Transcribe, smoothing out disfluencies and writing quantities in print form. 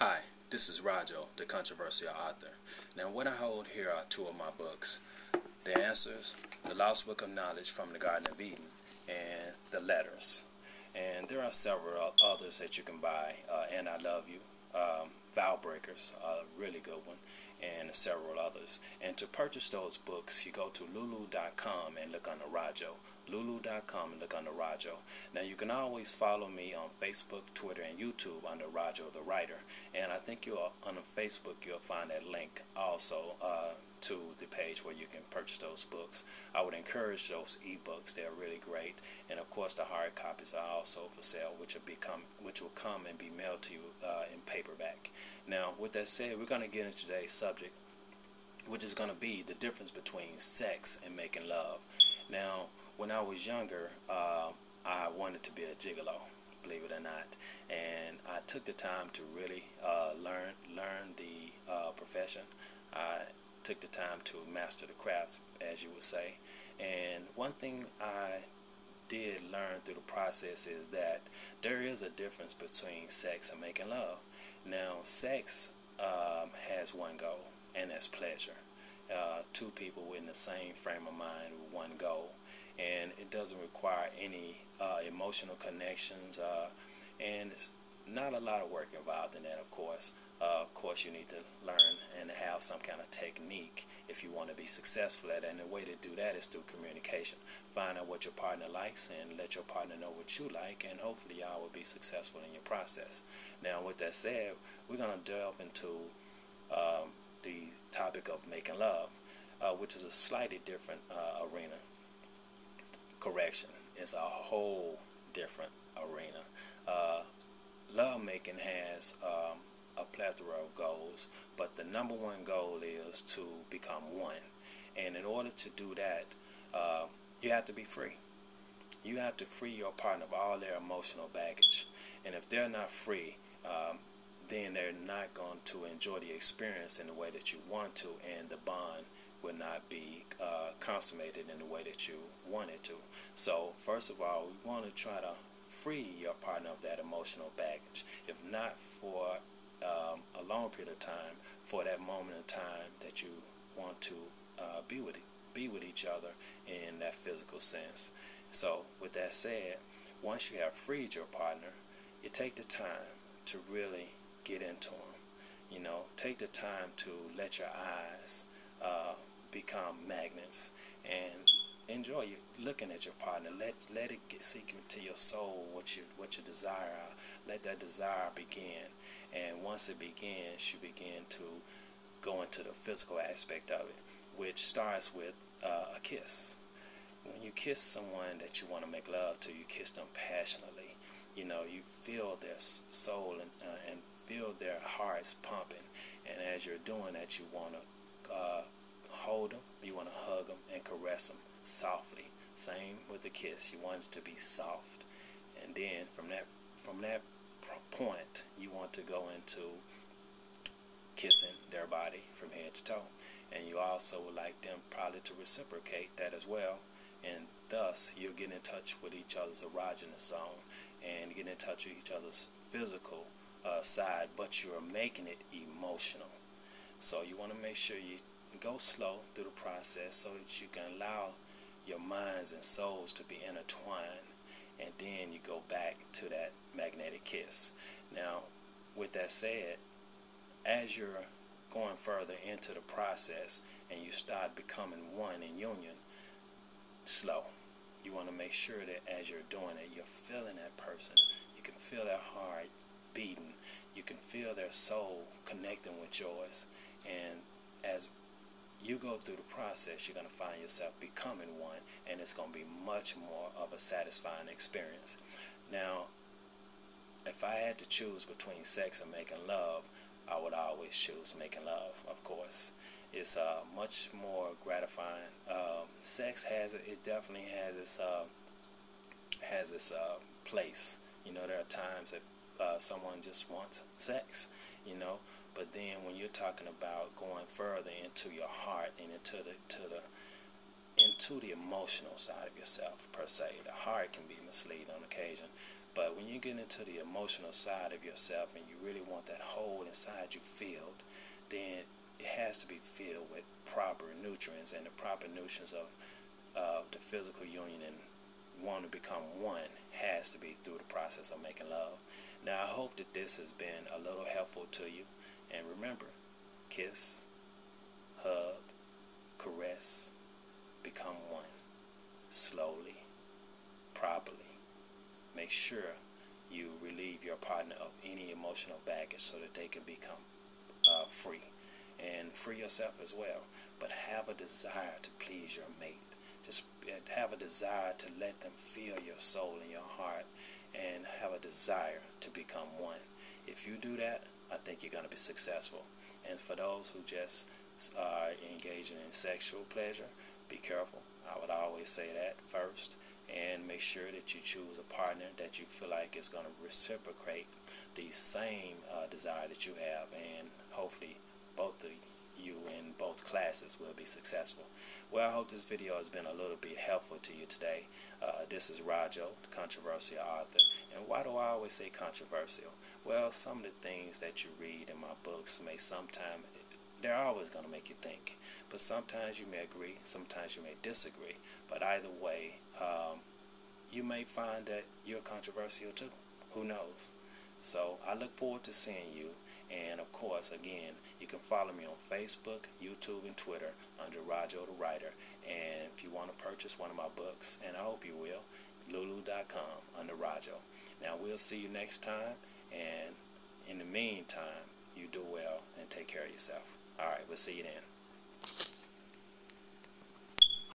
Hi, this is Rajo, the controversial author. Now, what I hold here are two of my books: The Answers, The Lost Book of Knowledge from the Garden of Eden, and The Letters. And there are several others that you can buy. And I Love You, Vow Breakers, a really good one, and several others. And to purchase those books, you go to lulu.com and look under Rajo. Lulu.com and look under Rajo. Now, you can always follow me on Facebook, Twitter, and YouTube under Rajo the Writer. And I think you'll on Facebook you'll find that link also to the page where you can purchase those books. I would encourage those ebooks; they're really great. And of course, the hard copies are also for sale, which will come and be mailed to you in paperback. Now, with that said, we're going to get into today's subject, which is going to be the difference between sex and making love. Now, when I was younger, I wanted to be a gigolo, believe it or not, and I took the time to really learn the profession. I took the time to master the craft, as you would say. And one thing I did learn through the process is that there is a difference between sex and making love. Now, sex has one goal, and that's pleasure. Two people in the same frame of mind with one goal, and it doesn't require any emotional connections, and it's not a lot of work involved in that, of course. Of course, you need to learn and have some kind of technique if you want to be successful at it, and the way to do that is through communication. Find out what your partner likes and let your partner know what you like, and hopefully y'all will be successful in your process. Now, with that said, we're going to delve into the topic of making love, which is a slightly different arena. Correction, it's a whole different arena. Love making has a plethora of goals, but the number one goal is to become one. And in order to do that, you have to be free. You have to free your partner of all their emotional baggage. And if they're not free, then they're not going to enjoy the experience in the way that you want to, and the bond will not be consummated in the way that you want it to. So, first of all, we want to try to free your partner of that emotional baggage. If not for a long period of time, for that moment in time that you want to be with each other in that physical sense. So, with that said, once you have freed your partner, you take the time to really get into them. You know, take the time to let your eyes become magnets and enjoy looking at your partner. Let it seek into your soul what you desire. Let that desire begin, and once it begins, you begin to go into the physical aspect of it, which starts with a kiss. When you kiss someone that you want to make love to, you kiss them passionately. You know, you feel their soul and feel their hearts pumping. And as you're doing that, you want to hold them, you want to hug them and caress them softly. Same with the kiss. You want it to be soft. And then from that point, you want to go into kissing their body from head to toe. And you also would like them probably to reciprocate that as well. And thus, you'll get in touch with each other's erogenous zone and get in touch with each other's physical side, but you're making it emotional. So you want to make sure you go slow through the process so that you can allow your minds and souls to be intertwined, and then you go back to that magnetic kiss. Now, with that said, as you're going further into the process and you start becoming one in union, slow. You want to make sure that as you're doing it, you're feeling that person. You can feel their heart beating. You can feel their soul connecting with yours. And as you go through the process, you're going to find yourself becoming one, and it's going to be much more of a satisfying experience. Now, if I had to choose between sex and making love, I would always choose making love, of course. It's much more gratifying. Sex it definitely has its place. You know, there are times that someone just wants sex, you know, but then when you're talking about going further into your heart and into the emotional side of yourself per se, the heart can be misleading on occasion, But when you get into the emotional side of yourself and you really want that hole inside you filled, then it has to be filled with proper nutrients, and the proper nutrients of the physical union and want to become one has to be through the process of making love. Now, I hope that this has been a little helpful to you. And remember, kiss, hug, caress, become one. Slowly, properly. Make sure you relieve your partner of any emotional baggage so that they can become free. And free yourself as well. But have a desire to please your mate. Just have a desire to let them feel your soul and your heart, and have a desire to become one. If you do that, I think you're going to be successful. And for those who just are engaging in sexual pleasure, be careful. I would always say that first, and make sure that you choose a partner that you feel like is going to reciprocate the same desire that you have, and hopefully both of you in both classes will be successful. Well, I hope this video has been a little bit helpful to you today. This is Rajo, the controversial author. And why do I always say controversial? Well, some of the things that you read in my books may sometimes, they're always going to make you think. But sometimes you may agree, sometimes you may disagree. But either way, you may find that you're controversial too. Who knows? So I look forward to seeing you. And of course, again, you can follow me on Facebook, YouTube, and Twitter under Rajo the Writer. And if you want to purchase one of my books, and I hope you will, lulu.com under Rajo. Now, we'll see you next time. And in the meantime, you do well and take care of yourself. All right, we'll see you then.